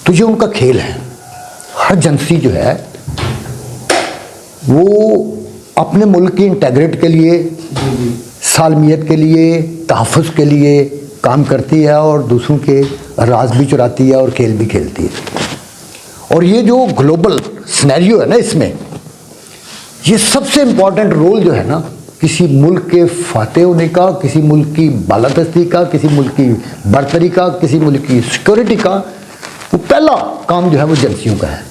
तो ये उनका खेल है। हर एजेंसी जो है वो अपने मुल्क की इंटेग्रिटी के लिए, सालमियत के लिए, तहफ़्फ़ुज़ के लिए काम करती है और दूसरों के राज भी चुराती है और खेल भी खेलती है। और ये जो ग्लोबल सिनेरियो है ना, इसमें ये सबसे इम्पॉर्टेंट रोल जो है ना, किसी मुल्क के फातेह होने का, किसी मुल्क की बालादस्ती का, किसी मुल्क की बरतरी का, किसी मुल्क की सिक्योरिटी का, वो पहला काम जो है वो एजेंसियों का है।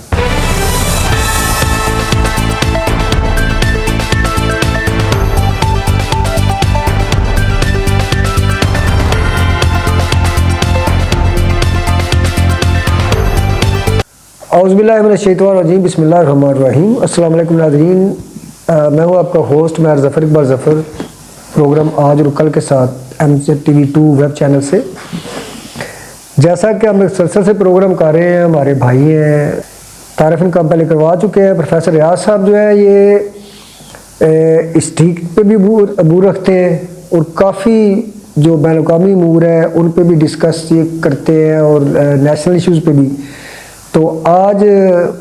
औज़ुबिल्लाहिमिनश्शैतानिर्रजीम, बिस्मिल्लाहिर्रहमानिर्रहीम। अस्सलाम वालेकुम नाज़रीन, मैं हूँ आपका होस्ट मैं ज़फ़र इक़बाल ज़फ़र, प्रोग्राम आज और कल के साथ MZTV2 वेब चैनल से। जैसा कि हम मुसलसल से प्रोग्राम कर रहे हैं, हमारे भाई हैं, तारीफ़ इनका पहले करवा चुके हैं। प्रोफेसर रियाज साहब जो है ये इस ठीक पे भी अबू रखते हैं और काफ़ी जो बैनुल-अक़वामी अमूर है उन पे भी डिस्कस ये करते हैं और नेशनल इश्यूज़ पे भी। तो आज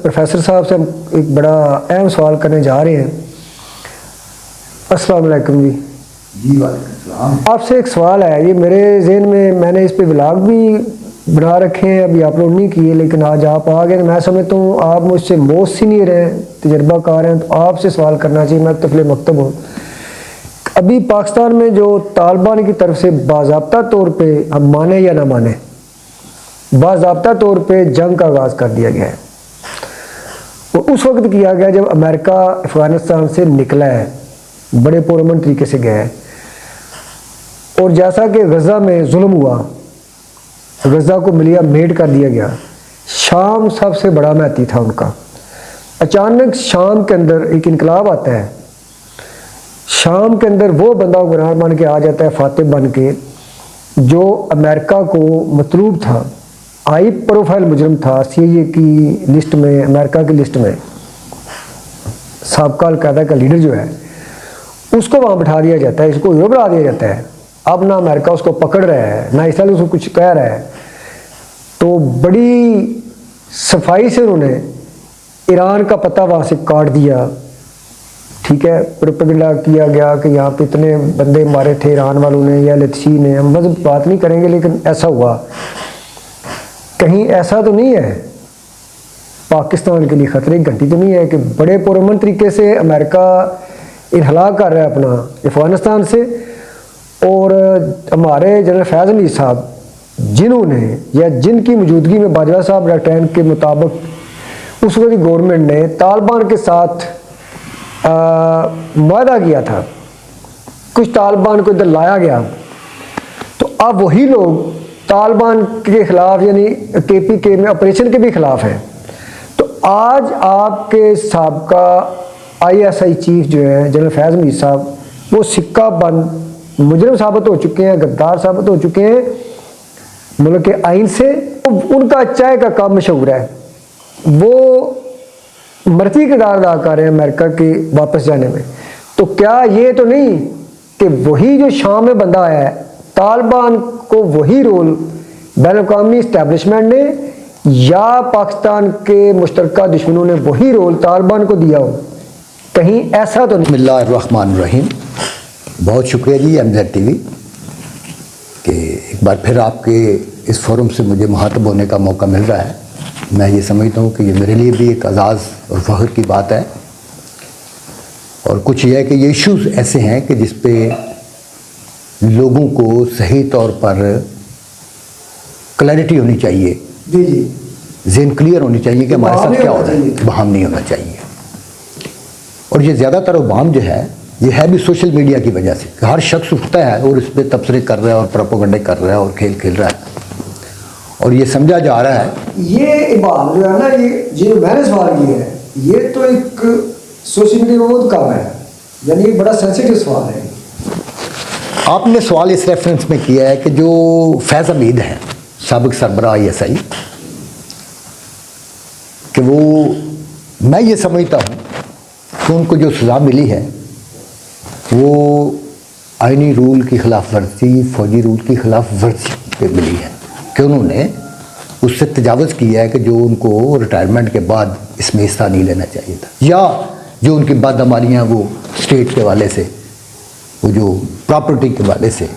प्रोफेसर साहब से हम एक बड़ा अहम सवाल करने जा रहे हैं। अस्सलाम वालेकुम जी। जी वालेकुम। आपसे एक सवाल है, ये मेरे जहन में, मैंने इस पे व्लॉग भी बना रखे हैं, अभी अपलोड नहीं किए, लेकिन आज आप आ गए। मैं समझता हूँ आप मुझसे मोस्ट सीनियर हैं, तजर्बाकार हैं, तो आपसे सवाल करना चाहिए। मैं तफले मकतब हूँ। अभी पाकिस्तान में जो तालिबान की तरफ से बाज़ाब्ता तौर पर, हम माने या ना माने, बाज़ाब्ता तौर पे जंग का आगाज़ कर दिया गया है। वो उस वक्त किया गया जब अमेरिका अफ़गानिस्तान से निकला है, बड़े पुरअमन तरीके से गया है। और जैसा कि गज़ा में जुल्म हुआ, गज़ा को मिलिया मेड कर दिया गया। शाम सबसे बड़ा महती था उनका। अचानक शाम के अंदर एक इनकलाब आता है। शाम के अंदर वो बंदा हुक्मरान बन के आ जाता है, फातिह बन के, जो अमेरिका को मतलूब था, हाई प्रोफाइल मुजरम था CIA की लिस्ट में, अमेरिका की लिस्ट में, साबका अल-कायदा का लीडर जो है, उसको वहाँ बिठा दिया जाता है, इसको हीरो बना दिया जाता है। अब ना अमेरिका उसको पकड़ रहा है, ना इसराइल उसको कुछ कह रहा है। तो बड़ी सफाई से उन्होंने ईरान का पता वहाँ से काट दिया। ठीक है, प्रोपेगेंडा किया गया कि यहाँ पे इतने बंदे मारे थे ईरान वालों ने या लतशी ने। हम बस बात नहीं करेंगे, लेकिन ऐसा हुआ। कहीं ऐसा तो नहीं है पाकिस्तान के लिए खतरे की घंटी तो नहीं है कि बड़े पुरअमन तरीके से अमेरिका इरहला कर रहा है अपना अफ़गानिस्तान से, और हमारे जनरल फैज़ हमीद साहब, जिन्होंने या जिनकी मौजूदगी में बाजवा साहब लेफ्टिनेंट के मुताबिक उस वक्त गवर्नमेंट ने तालिबान के साथ मुआहदा किया था, कुछ तालिबान को इधर लाया गया। तो अब वही लोग तालिबान के खिलाफ, यानी KPK में ऑपरेशन के भी खिलाफ हैं। तो आज आपके साबका ISI चीफ जो है जनरल फैज़ हमीद साहब, वो सिक्का बंद मुजरिम साबित हो चुके हैं, गद्दार साबित हो चुके हैं मुल्क के आइन से। उनका चाय का काम मशहूर है, वो मरती किरदार अदा कर रहे हैं अमेरिका के वापस जाने में। तो क्या ये तो नहीं कि वही जो शाम में बंदा आया है, तालिबान को वही रोल बैनुल-अक़वामी इस्टेब्लिशमेंट ने या पाकिस्तान के मुश्तरका दुश्मनों ने वही रोल तालिबान को दिया हो? कहीं ऐसा तो नहीं? बिस्मिल्लाहिर्रहमानिर्रहीम। बहुत शुक्रिया जी MZTV कि एक बार फिर आपके इस फोरम से मुझे मुखातब होने का मौका मिल रहा है। मैं ये समझता हूँ कि ये मेरे लिए भी एक एज़ाज़ और फ़ख्र की बात है। और कुछ ये है कि ये इश्यूज़ ऐसे हैं कि जिस पे लोगों को सही तौर पर क्लैरिटी होनी चाहिए, जी जी, ज़हन क्लियर होनी चाहिए कि हमारे साथ क्या हो रहा है, बहम नहीं होना चाहिए। और ये ज़्यादातर बहम जो है, ये है भी सोशल मीडिया की वजह से। हर शख्स उठता है और इस पर तबसरे कर रहा है और प्रोपेगेंडा कर रहा है और खेल खेल रहा है, और ये समझा जा रहा है। ये बात जो है ना, ये मैंने सवाल किया है, ये तो एक सोशल मीडिया विरोध काम है, यानी ये बड़ा सेंसिटिव सवाल है। आपने सवाल इस रेफरेंस में किया है कि जो फैज़ हमीद हैं, साबिक सरबराह ISI, कि वो, मैं ये समझता हूँ कि उनको जो सज़ा मिली है वो आइनी रूल की खिलाफ वर्जी, फौजी रूल की खिलाफ वर्जी पे मिली है कि उन्होंने उससे तजावज़ किया है कि जो उनको रिटायरमेंट के बाद इसमें हिस्सा नहीं लेना चाहिए था, या जो उनकी बदअमालियाँ वो स्टेट के हवाले से, वो जो प्रॉपर्टी के हवाले से,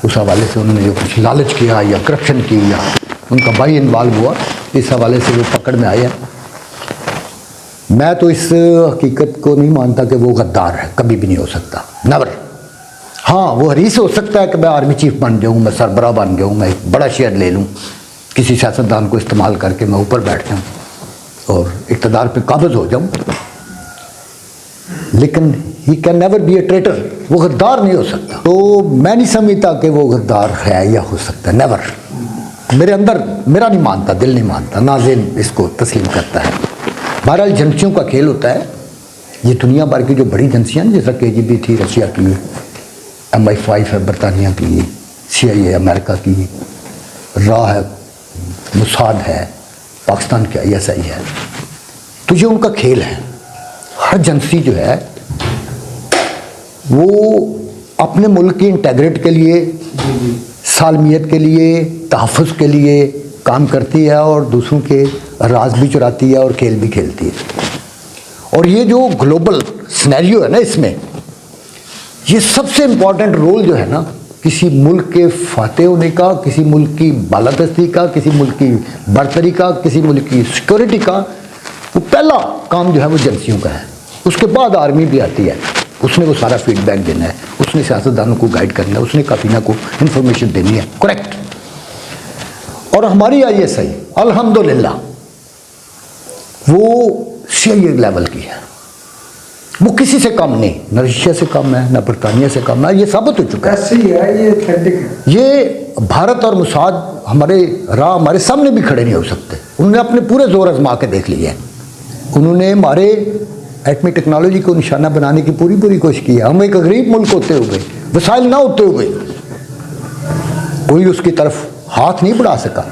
उस हवाले से उन्होंने जो कुछ लालच किया या करप्शन की या उनका भाई इन्वॉल्व हुआ, इस हवाले से वो पकड़ में आए हैं। मैं तो इस हकीकत को नहीं मानता कि वो गद्दार है, कभी भी नहीं हो सकता, नेवर। हाँ, वो हरीस हो सकता है कि मैं आर्मी चीफ बन जाऊँ, मैं सरबराह बन जाऊँ, मैं एक बड़ा शेयर ले लूँ, किसी सियासतदान को इस्तेमाल करके मैं ऊपर बैठ जाऊँ और इक़्तिदार पे काबिज़ हो जाऊँ, लेकिन he can never be A traitor, वो गद्दार नहीं हो सकता। तो मैं नहीं समझता कि वो गद्दार है या हो सकता है, नेवर। मेरे अंदर, मेरा नहीं मानता, दिल नहीं मानता, ना ज़हन इसको तस्लीम करता है। बहरहाल एजेंसियों का खेल होता है, ये दुनिया भर की जो बड़ी एजेंसियाँ जैसा KGB थी रशिया की, MI5 है बरतानिया की, CIA अमेरिका की, RA है, मुसाद है, पाकिस्तान की ISI है, तो ये उनका खेल है। हर एजेंसी जो है वो अपने मुल्क की इंटेग्रिटी के लिए, सालमियत के लिए, तहफ़्फ़ुज़ के लिए काम करती है और दूसरों के राज भी चुराती है और खेल भी खेलती है। और ये जो ग्लोबल सिनेरियो है ना, इसमें ये सबसे इम्पॉर्टेंट रोल जो है ना, किसी मुल्क के फातेह होने का, किसी मुल्क की बालादस्ती का, किसी मुल्क की बरतरी का, किसी मुल्क की सिक्योरिटी का, वो पहला काम जो है वो एजेंसियों का है। उसके बाद आर्मी भी आती है, उसने वो सारा फीडबैक देना है, उसने सियासतदानों को गाइड करना है, उसने काबीना को इन्फॉर्मेशन देनी है, करेक्ट। और हमारी ISI अल्हम्दुलिल्लाह वो CIA लेवल की है, वो किसी से कम नहीं, न रशिया से कम है, न बरतानिया से कम है, ये साबित हो चुका है। ऐसी है, ये ऑथेंटिक है। ये भारत और मुसाद हमारे राह हमारे सामने भी खड़े नहीं हो सकते, उन्होंने अपने पूरे जोर आजमा के देख लिए हैं। उन्होंने हमारे एटमी टेक्नोलॉजी को निशाना बनाने की पूरी कोशिश की है। हम एक गरीब मुल्क होते हुए, वसाइल ना होते हुए, कोई उसकी तरफ हाथ नहीं बढ़ा सका।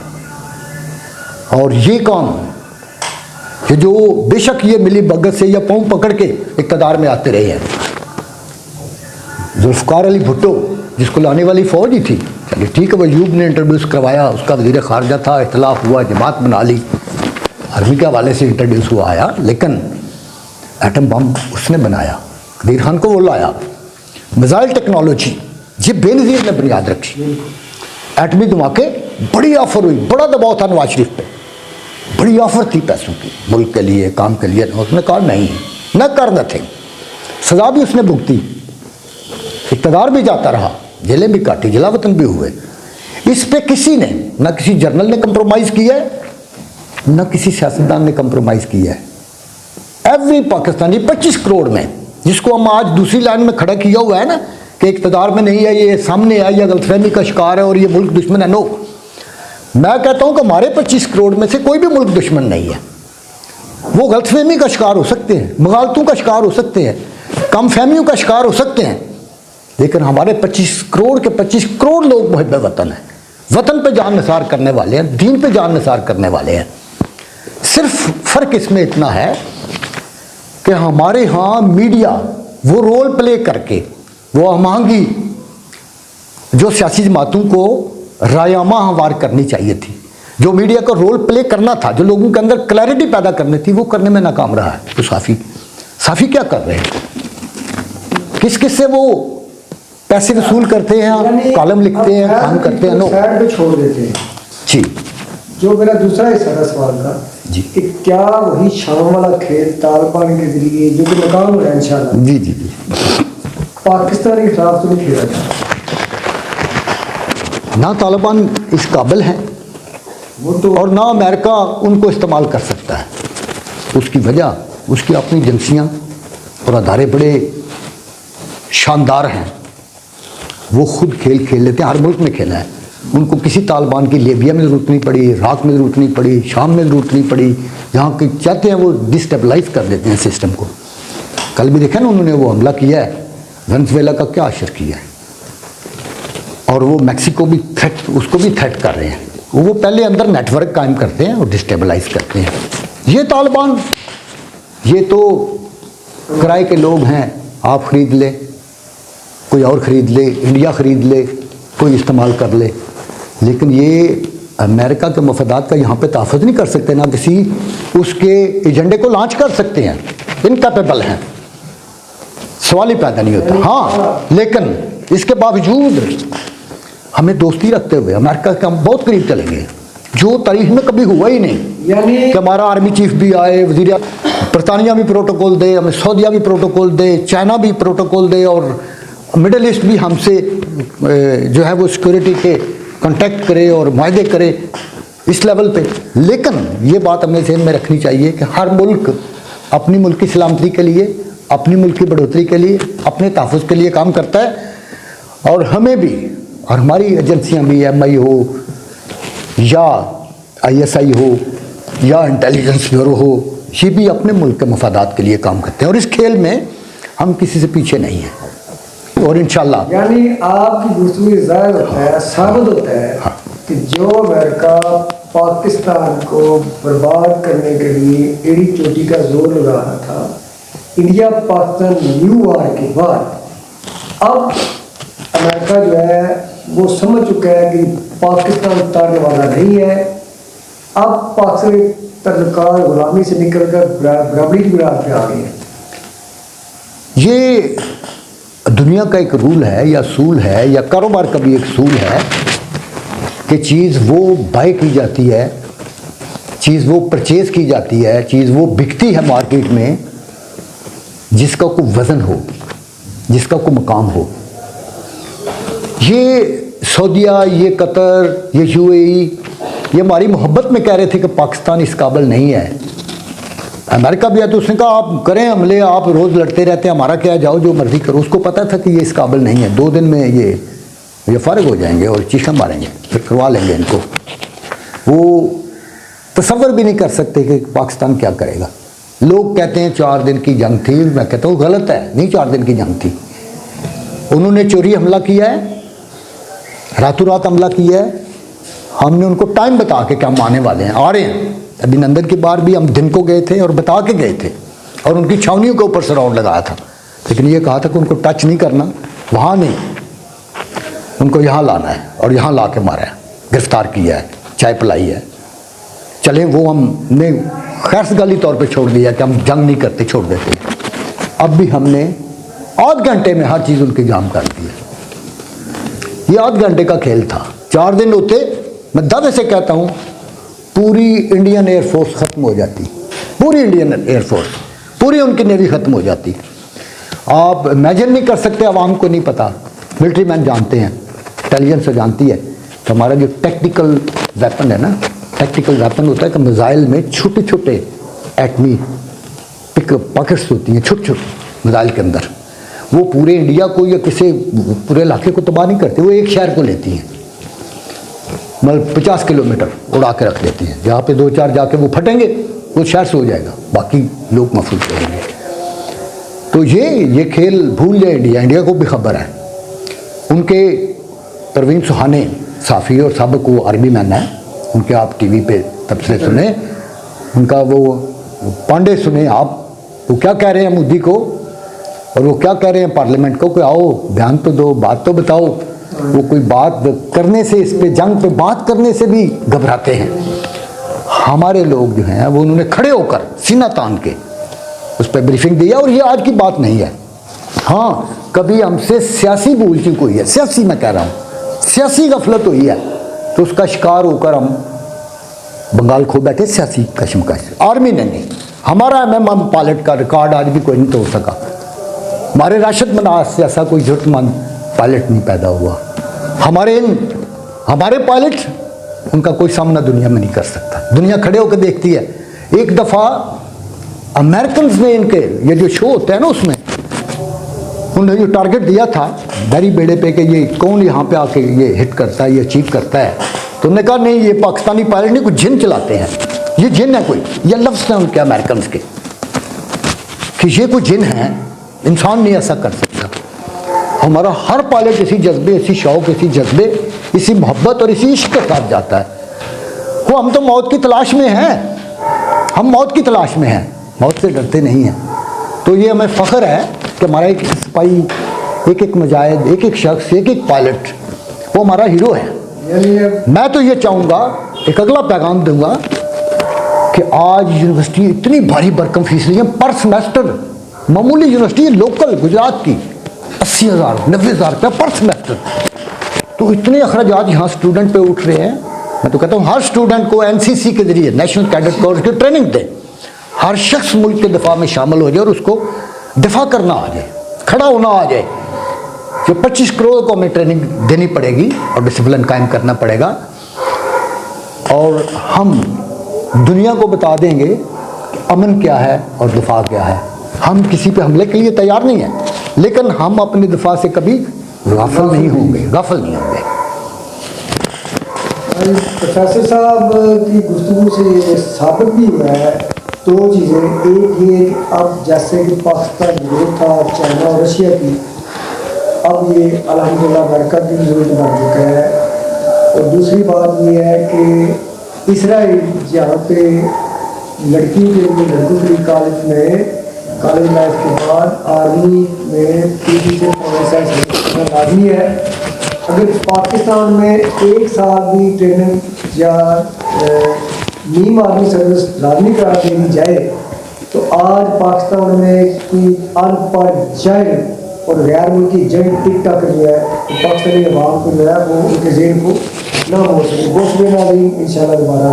और ये काम कि जो बेशक ये मिली भगत से या पाँव पकड़ के इक़्तिदार में आते रहे हैं, जुल्फ़िकार अली भुट्टो जिसको लाने वाली फ़ौज ही थी, चलिए ठीक है, वयूब ने इंट्रोड्यूस करवाया, उसका वज़ीर ख़ारजा था, इख्तिलाफ हुआ, जमात बना ली, आर्मी के हवाले से इंट्रोड्यूस हुआ आया, लेकिन एटम बम उसने बनाया, कदीर खान को वो लाया। मिसाइल टेक्नोलॉजी ये बेनज़ीर ने बुनियाद रखी। एटमी धमाके, बड़ी ऑफर हुई, बड़ा दबाव था नवाज शरीफ पे, बड़ी ऑफर थी पैसों की, मुल्क के लिए, काम के लिए, उसने कहा नहीं, न कर न थे। सज़ा भी उसने भुगती, इक़्तिदार भी जाता रहा, जेलें भी काटी, जलावतन भी हुए। इस पे किसी ने, न किसी जर्नल ने कंप्रोमाइज़ किया है, न किसी सियासतदान ने कंप्रोमाइज़ किया है। एवरी पाकिस्तानी 25 करोड़ में, जिसको हम आज दूसरी लाइन में खड़ा किया हुआ है ना कि इक़्तिदार में नहीं है, ये सामने है, या गलतफहमी का शिकार है और ये मुल्क दुश्मन है, नो, मैं कहता हूं कि हमारे 25 करोड़ में से कोई भी मुल्क दुश्मन नहीं है। वो गलतफहमी का शिकार हो सकते हैं, मुगालतों का शिकार हो सकते हैं, कम फहमियों का शिकार हो सकते हैं, लेकिन हमारे 25 करोड़ के 25 करोड़ लोग मुहिब्बे वतन हैं, वतन पे जान निसार करने वाले हैं, दीन पे जान निसार करने वाले हैं। सिर्फ फ़र्क इसमें इतना है कि हमारे यहाँ मीडिया वो रोल प्ले करके, वो हमआहंगी जो सियासी जमातों को रायामा हमवार करनी चाहिए थी, जो मीडिया का रोल प्ले करना था, जो लोगों के अंदर क्लैरिटी पैदा करनी थी, वो करने में नाकाम रहा है। तो साफ़ी क्या कर रहे हैं, किस किस से वो पैसे वसूल करते हैं, कॉलम लिखते हैं, काम करते हैं, नो साइड पे छोड़ देते हैं। जी, जो मेरा दूसरा हिस्सा था सवाल का जी, कि क्या वही शाम वाला खेल तालिबान के जरिए जो कि नाकाम हो रहा है इंशाल्लाह, जी जी जी, पाकिस्तान के खिलाफ तो नहीं खेला जाता, ना तालिबान इस काबिल हैं वो तो, और ना अमेरिका उनको इस्तेमाल कर सकता है। उसकी वजह उसकी अपनी एजेंसियाँ और अदारे बड़े शानदार हैं, वो खुद खेल खेल लेते हैं, हर मुल्क में खेला है। उनको किसी तालिबान की लिबिया में ज़रूरत नहीं पड़ी, इराक़ में ज़रूरत नहीं पड़ी, शाम में ज़रूरत नहीं पड़ी, जहाँ के चाहते हैं वो डिस्टेबलाइज कर देते हैं सिस्टम को। कल भी देखा ना उन्होंने वो हमला किया है, वेनेज़ुएला का क्या असर किया है, और वो मैक्सिको भी थ्रेट, उसको भी थ्रेट कर रहे हैं। वो पहले अंदर नेटवर्क कायम करते हैं और डिस्टेबलाइज करते हैं। ये तालिबान, ये तो किराए के लोग हैं, आप ख़रीद ले, कोई और ख़रीद ले, इंडिया ख़रीद ले, कोई इस्तेमाल कर ले, लेकिन ये अमेरिका के मफादात का यहाँ पे तहफ़्फ़ुज़ नहीं कर सकते, ना किसी उसके एजेंडे को लॉन्च कर सकते हैं, इनकैपेबल हैं, सवाल ही पैदा नहीं होता। हाँ, लेकिन इसके बावजूद हमें दोस्ती रखते हुए अमेरिका के हम बहुत करीब चलेंगे, जो तारीख में कभी हुआ ही नहीं। यानी कि हमारा आर्मी चीफ भी आए, वजीर बरतानिया भी प्रोटोकॉल दे, हमें सऊदीया भी प्रोटोकॉल दे, चाइना भी प्रोटोकॉल दे, और मिडल ईस्ट भी हमसे जो है वो सिक्योरिटी के कांटेक्ट करे और मायदे करे इस लेवल पे। लेकिन ये बात हमें ज़हन में रखनी चाहिए कि हर मुल्क अपनी मुल्क की सलामती के लिए, अपनी मुल्क की बढ़ोतरी के लिए, अपने तहफ़्फ़ुज़ के लिए काम करता है, और हमें भी, और हमारी एजेंसियाँ भी, MI हो या ISI हो या इंटेलिजेंस ब्यूरो हो, ये भी अपने मुल्क के मफादात के लिए काम करते हैं, और इस खेल में हम किसी से पीछे नहीं हैं। और इंशाल्लाह यानी आपकी गुफ्तगू से ज़ाहिर होता है, साबित होता है कि जो अमेरिका पाकिस्तान को बर्बाद करने के लिए एड़ी चोटी का जोर लगा रहा था, इंडिया पाकिस्तान न्यू वार के बाद अब अमेरिका जो है वो समझ चुका है कि पाकिस्तान उतारने वाला नहीं है। अब पाकिस्तान तलकार गुलामी से निकलकर बराबरी की बुनियाद पे आ गई है। ये दुनिया का एक रूल है या सूल है, या कारोबार का भी एक सूल है कि चीज़ वो बाय की जाती है, चीज़ वो परचेज की जाती है, चीज़ वो बिकती है मार्केट में जिसका कोई वज़न हो, जिसका कोई मकाम हो। ये सऊदीया, ये कतर, ये UAE, ये हमारी मोहब्बत में कह रहे थे कि पाकिस्तान इस काबिल नहीं है। अमेरिका भी है तो उसने कहा आप करें हमले, आप रोज़ लड़ते रहते हैं, हमारा क्या, जाओ जो मर्ज़ी करो। उसको पता था कि ये इस काबिल नहीं है, 2 दिन में ये फ़ारिग हो जाएंगे और चीखा मारेंगे, फिर करवा लेंगे इनको। वो तसव्वुर भी नहीं कर सकते कि पाकिस्तान क्या करेगा। लोग कहते हैं 4 दिन की जंग थी, मैं कहता हूँ गलत है, नहीं 4 दिन की जंग थी। उन्होंने चोरी हमला किया है, रातों रात हमला किया है। हमने उनको टाइम बता के कि हम आने वाले हैं, आ रहे हैं। अभिनंदन की बार भी हम दिन को गए थे और बता के गए थे, और उनकी छावनियों के ऊपर से राउंड लगाया था, लेकिन ये कहा था कि उनको टच नहीं करना, वहाँ नहीं, उनको यहाँ लाना है, और यहाँ ला के मारा है, गिरफ्तार किया है, चाय पिलाई है। चलें, वो हमने खैरसगाली तौर पे छोड़ दिया कि हम जंग नहीं करते, छोड़ देते। अब भी हमने आध घंटे में हर चीज़ उनकी जाम कर दी है। ये आध घंटे का खेल था। 4 दिन होते, मैं दावे से कहता हूँ पूरी इंडियन एयरफोर्स ख़त्म हो जाती, पूरी इंडियन एयरफोर्स, पूरी उनकी नेवी ख़त्म हो जाती। आप इमेजिन नहीं कर सकते, आवाम को नहीं पता, मिलिट्री मैन जानते हैं, इंटेलिजेंस जानती है कि हमारा जो टेक्निकल वेपन है ना, टेक्निकल वेपन होता है कि मिसाइल में छोटे छोटे एटमी पॉकेट्स होती हैं, छोटे छोटे मिसाइल के अंदर। वो पूरे इंडिया को या किसी पूरे इलाके को तबाह नहीं करती, वो एक शहर को लेती हैं, मतलब 50 किलोमीटर उड़ा के रख देती हैं। जहाँ पे 2-4 जाके वो फटेंगे, वो शहर से हो जाएगा, बाकी लोग महफूज रहेंगे। तो ये खेल भूल जाए इंडिया। इंडिया को भी खबर है। उनके परवीन सुहाने साफ़ी और साबिक वो आर्मी मैन है, उनके आप टीवी पे तबसरे सुने, उनका वो पांडे सुने आप, वो क्या कह रहे हैं मोदी को, और वो क्या कह रहे हैं पार्लियामेंट को कि आओ बयान तो दो, बात तो बताओ। वो कोई बात करने से, इस पे जंग पे बात करने से भी घबराते हैं। हमारे लोग जो हैं वो उन्होंने खड़े होकर सीना तान के उस पर ब्रीफिंग दिया, और ये आज की बात नहीं है। हाँ, कभी हमसे सियासी भूल चूक हुई है, सियासी मैं कह रहा हूँ, सियासी गफलत हुई है, तो उसका शिकार होकर हम बंगाल खो बैठे। सियासी कशमकश आर्मी ने नहीं, हमारा MM पायलट का रिकॉर्ड आज भी कोई नहीं तोड़ सका। हमारे राशिद मनास से ऐसा कोई जरूरतमंद पायलट नहीं पैदा हुआ। हमारे पायलट, उनका कोई सामना दुनिया में नहीं कर सकता। दुनिया खड़े होकर देखती है। एक दफ़ा अमेरिकन ने इनके ये जो शो होते हैं ना, उसमें उन्होंने जो टारगेट दिया था दरी बेड़े पे कि ये कौन यहाँ पे आके ये हिट करता है, ये अचीव करता है, तो उन्होंने कहा नहीं, ये पाकिस्तानी पायलट नहीं, कुछ जिन चलाते हैं, ये जिन है कोई। ये लफ्ज़ हैं उनके अमेरिकन के कि ये कोई जिन है, इंसान नहीं ऐसा कर सकता। हमारा हर पायलट इसी जज्बे, इसी शौक, इसी जज्बे, इसी मोहब्बत और इसी इश्क के साथ जाता है। वो हम तो मौत की तलाश में हैं, हम मौत की तलाश में हैं, मौत से डरते नहीं हैं। तो ये हमें फ़ख्र है कि हमारा एक सिपाही, एक मुजाहिद, एक शख्स, एक पायलट, वो हमारा हीरो है। मैं तो ये चाहूँगा एक अगला पैगाम दूंगा कि आज यूनिवर्सिटी इतनी भारी भरकम फीस ली है पर सेमेस्टर। मामूली यूनिवर्सिटी लोकल गुजरात की 80,000 90,000 रुपया पर सेमेस्टर। तो इतने अखराजात यहाँ स्टूडेंट पे उठ रहे हैं। मैं तो कहता हूँ हर स्टूडेंट को एनसीसी के जरिए नेशनल कैडेट कोर्स की ट्रेनिंग दें। हर शख्स मुल्क के दिफा में शामिल हो जाए और उसको दिफा करना आ जाए, खड़ा होना आ जाए। जो 25 करोड़ को हमें ट्रेनिंग देनी पड़ेगी और डिसिप्लिन कायम करना पड़ेगा। और हम दुनिया को बता देंगे कि अमन क्या है और दिफा क्या है। हम किसी पे हमले के लिए तैयार नहीं हैं, लेकिन हम अपने दिफा से कभी गाफिल नहीं होंगे। प्रोफेसर साहब की गुफ्तगू से ये साबित भी हुआ है दो चीज़ें। एक ये कि अब जैसे कि पाकिस्तान विरोध था चाइना और रशिया की, अब ये अल्हम्दुलिल्लाह अमेरिका की जरूरत बन चुका है। और दूसरी बात ये है कि इसराइल जहाँ पे लड़कियों के लिए लड़कों के लिए कॉलेज लाइफ के बाद आर्मी में टीचर करना लाजमी है। अगर पाकिस्तान में 1 साल भी ट्रेनिंग या नीम आर्मी सर्विस लाजमी करा दी जाए तो आज पाकिस्तान में कोई अनपढ़ जाहिल और गैर मुल्की जंग टिक टाक जो है तो पाकिस्तानी अवाम को जो है वो उनके जेन को ना हो सके। बहुत शुक्रिया, इंशाल्लाह दोबारा